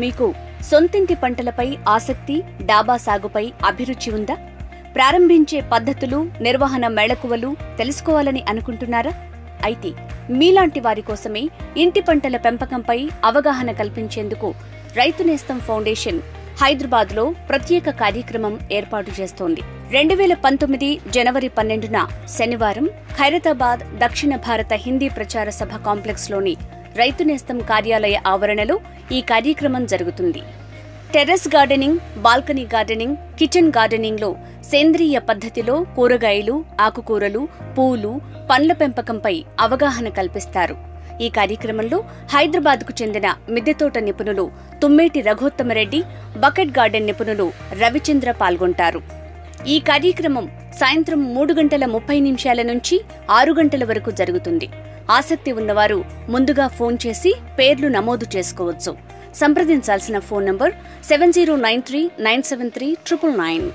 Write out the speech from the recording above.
మీకు సొంతింటి పంటలపై ఆసక్తి, డాబా సాగుపై అభిరుచి ఉందా? ప్రారంభించే పద్ధతులు, నిర్వహణ మెళకువలు తెలుసుకోవాలని అనుకుంటున్నారా? అయితే మీలాంటి వారి కోసమే ఇంటి పంటల పెంపకంపై అవగాహన కల్పించేందుకు రైతు నేస్తం ఫౌండేషన్ హైదరాబాద్లో ప్రత్యేక కార్యక్రమం ఏర్పాటు చేస్తోంది. 2019 జనవరి 12న శనివారం ఖైరతాబాద్ దక్షిణ భారత హిందీ ప్రచార సభ కాంప్లెక్స్లోని రైతు నేస్తం కార్యాలయ ఆవరణలో ఈ కార్యక్రమం జరుగుతుంది. Terrace gardening, balcony gardening, kitchen గార్డెనింగ్లో సేంద్రియ పద్ధతిలో కూరగాయలు, ఆకుకూరలు, పూలు, పండ్ల పెంపకంపై అవగాహన కల్పిస్తారు. ఈ కార్యక్రమంలో హైదరాబాద్కు చెందిన మిద్దెతోట నిపుణులు తుమ్మేటి రఘోత్తమరెడ్డి, బకెట్ గార్డెన్ నిపుణులు రవిచంద్ర పాల్గొంటారు. ఈ కార్యక్రమం సాయంత్రం 3:30 నుంచి 6 వరకు జరుగుతుంది. ఆసక్తి ఉన్నవారు ముందుగా ఫోన్ చేసి పేర్లు నమోదు చేసుకోవచ్చు. సంప్రదించాల్సిన ఫోన్ నంబర్ 7093973999.